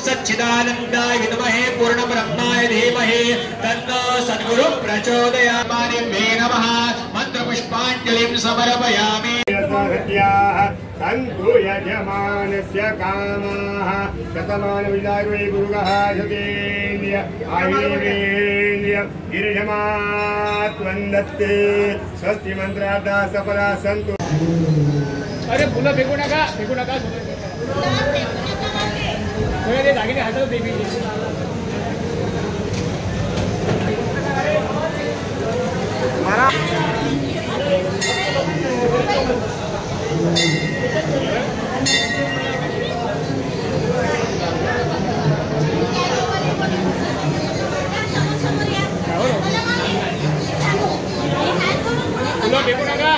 सच्चिदानंदाय विद्महे पूर्ण ब्रह्माय धीमहि तन्नो सद्गुरु प्रचोदयात्। नमः मंत्र पुष्पांजलिं समर्पयामि। सन्तु यजमानस्य कामाः शतमान विदारुणे गुरुगः शतेन्द्रिय आयुर्वेन्द्रिय गिरिजमात्वन्दत्ते स्वस्ति मंत्रार्था सफला सन्तु। अरे फुलं फेकू नका ते दागिने हातात देवी मारा फुलं फेकू नका।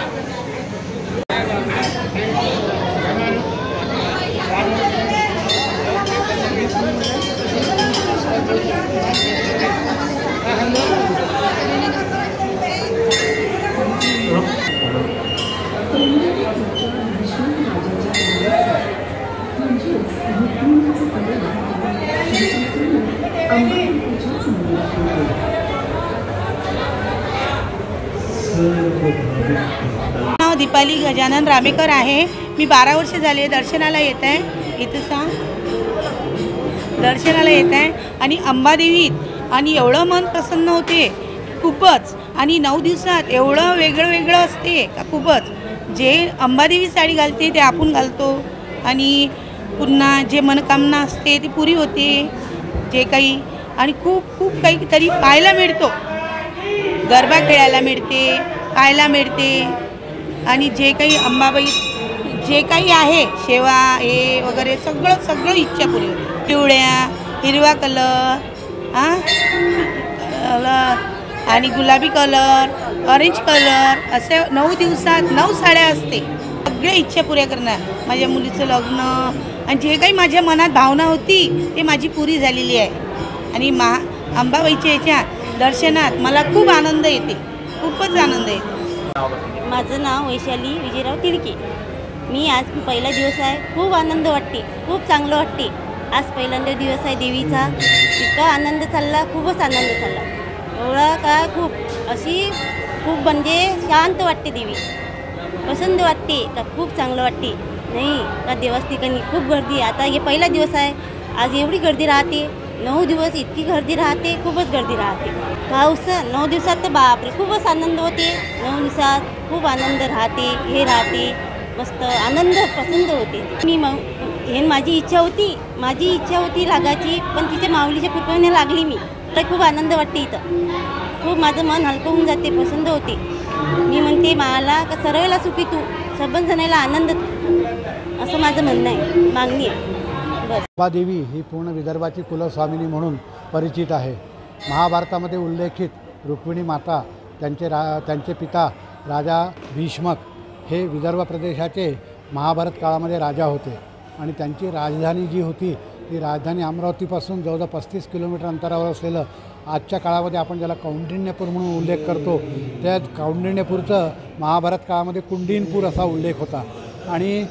नाव दीपाली गजानन रामेकर आहे। मी 12 वर्ष झाले दर्शनाला येत आहे। इथं सांग दर्शनाला येत आहे आणि अंबादेवीत आणि एवढं मन प्रसन्न होते खूपच। आणि 9 दिवसात एवढं वेगळं असते का खूपच। जे अंबादेवी साडी घालते ते आपण घालतो आणि पुन्हा जे मनकामना असते ती पुरी होते जे काही। आणि खूप काहीतरी पाहायला मिळतो। गरबा खेळायला मिळते, पाहायला मिळते आणि जे काही अंबाबाई जे काही आहे शेवा हे वगैरे सगळं इच्छा पुरी होते। पिवळ्या हिरवा कलर आणि गुलाबी कलर ऑरेंज कलर असे 9 दिवसात 9 साड्या असते। सगळ्या इच्छा पुऱ्या करणार। माझ्या मुलीचं लग्न आणि जे काही माझ्या मनात भावना होती ते माझी पुरी झालेली आहे। आणि अंबाबाईच्या याच्या दर्शनात मला खूप आनंद येते, खूपच आनंद येते। माझं नाव वैशाली विजयराव तिडके। मी आज पहिला दिवस आहे, खूप आनंद वाटते, खूप चांगलं वाटते। आज पहिल्यांदा दिवस आहे देवीचा, इतका आनंद चालला, खूपच आनंद चालला एवढा का खूप म्हणजे शांत वाटते देवी, पसंत वाटते का खूप चांगलं वाटते नाही का देवास ठिकाणी खूप गर्दी। आता हे पहिला दिवस आहे, आज एवढी गर्दी राहते। 9 दिवस इतकी गर्दी राहते, खूपच गर्दी राहते। पाऊस 9 दिवसात तर बापरे खूपच आनंद होते। 9 दिवसात खूप आनंद राहते, हे राहते मस्त आनंद पसंत होते। मी हे माझी इच्छा होती लागायची, पण तिच्या माऊलीच्या कृपेने लागली मी। तर खूप आनंद वाटते इथं, खूप माझं मन हलकं होऊन जाते, पसंत होते। मी म्हणते मला का सर्वाला सुखी तू, सबन जणाला आनंद असं माझं म्हणणं आहे, मागणी आहे। अंबादेवी ही पूर्ण विदर्भाची कुलस्वामिनी म्हणून परिचित आहे। महाभारतामध्ये उल्लेखित रुक्मिणी माता त्यांचे पिता राजा भीष्मक हे विदर्भ प्रदेशाचे महाभारत काळामध्ये राजा होते। आणि त्यांची राजधानी जी होती ती राजधानी अमरावतीपासून जवळजवळ 35 किलोमीटर अंतरावर असलेलं आजच्या काळामध्ये आपण ज्याला कौंडिण्यपूर म्हणून उल्लेख करतो, त्या कौंडिण्यपूरचं महाभारत काळामध्ये कुंडिनपूर असा उल्लेख होता. आणि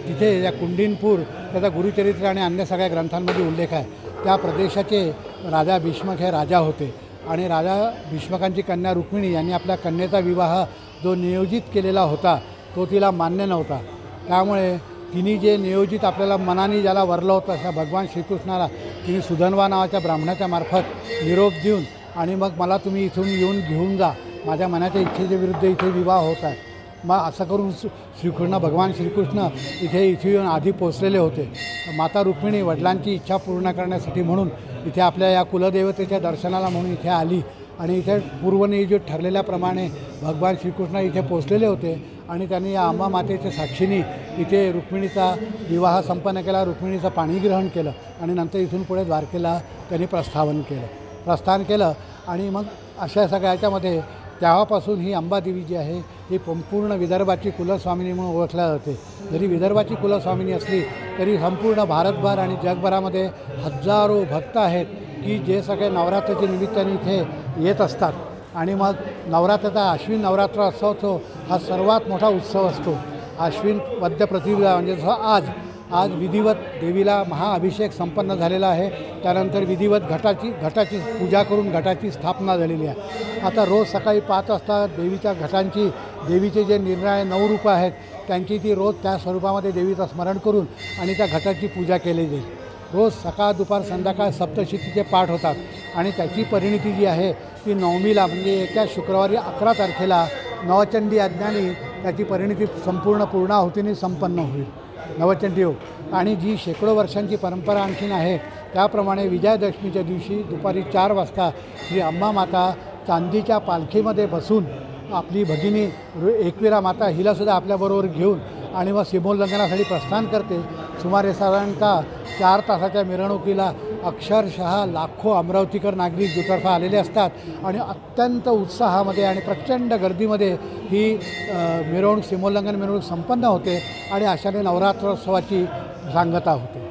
तिथे या कुंडिनपूर त्याचा गुरुचरित्र आणि अन्य सगळ्या ग्रंथांमध्ये उल्लेख आहे. त्या प्रदेशाचे राजा भीष्मक हे राजा होते आणि राजा भीष्मकांची कन्या रुक्मिणी यांनी आपल्या कन्येचा विवाह जो नियोजित केलेला होता तो तिला मान्य नव्हता. त्यामुळे तिने जे नियोजित आपल्याला मनाने ज्याला वरलं होतं अशा भगवान श्रीकृष्णाला तिने सुधन्वा नावाच्या ब्राह्मणाच्या मार्फत निरोप देऊन आणि मग मला तुम्ही इथून येऊन घेऊन जा, माझ्या मनाच्या इच्छेच्या विरुद्ध इथे विवाह होत आहे. मग असं करून भगवान श्रीकृष्ण इथे येऊन आधी पोचलेले होते. माता रुक्मिणी वडिलांची इच्छा पूर्ण करण्यासाठी म्हणून इथे आपल्या या कुलदेवतेच्या दर्शनाला म्हणून इथे आली आणि इथे पूर्वनियोजित ठरलेल्याप्रमाणे भगवान श्रीकृष्ण इथे पोचलेले होते आणि त्यांनी या अंबा मातेच्या साक्षीने इथे रुक्मिणीचा विवाह संपन्न केला, रुक्मिणीचं पाणीग्रहण केलं आणि नंतर इथून पुढे द्वारकेला त्यांनी प्रस्थान केलं. आणि मग अशा सगळ्याच्यामध्ये तेव्हापासून ही अंबादेवी जी आहे ही संपूर्ण विदर्भाची कुलस्वामिनी म्हणून ओळखल्या जाते. जरी विदर्भाची कुलस्वामिनी असली तरी संपूर्ण भारतभर आणि जगभरामध्ये हजारो भक्त आहेत की जे सगळे नवरात्राच्या निमित्ताने इथे येत असतात. आणि मग नवरात्राचा अश्विन नवरात्र उत्सव हा सर्वात मोठा उत्सव असतो. अश्विन वद्य प्रतिपदा म्हणजे जसं आज विधिवत देवीला महाअभिषेक संपन्न झालेला आहे. त्यानंतर विधिवत घटाची पूजा करून घटाची स्थापना झालेली आहे. आता रोज सकाळी 5 वाजता देवीचे जे निरनिराळे 9 रूपं आहेत त्यांची ती रोज त्या स्वरूपामध्ये देवीचं स्मरण करून आणि त्या घटाची पूजा केली जाईल. रोज सकाळ दुपार संध्याकाळ सप्तशतीचे पाठ होतात आणि त्याची परिणिती जी आहे ती नवमीला म्हणजे येत्या शुक्रवारी 11 तारखेला नवचंडी यज्ञाने त्याची परिणिती संपूर्ण पूर्णाहुतीने संपन्न होईल. नवचंडी योग आणि जी शेकडो वर्षांची परंपरा आणखीन आहे त्याप्रमाणे विजयादशमीच्या दिवशी दुपारी 4 वाजता श्री अंबा माता चांदीच्या पालखीमध्ये बसून आपली भगिनी एकविरा माता हिलासुद्धा आपल्याबरोबर घेऊन आणि मग सीमोल्लंघनासाठी प्रस्थान करते. सुमारे साधारणतः 4 तासाच्या मिरवणुकीला अक्षरशः लाखो अमरावतीकर नागरिक दुतर्फा आलेले असतात आणि अत्यंत उत्साहामध्ये आणि प्रचंड गर्दीमध्ये ही सीमोल्लंघन मिरवणूक संपन्न होते आणि अशाने नवरात्रोत्सवाची सांगता होते.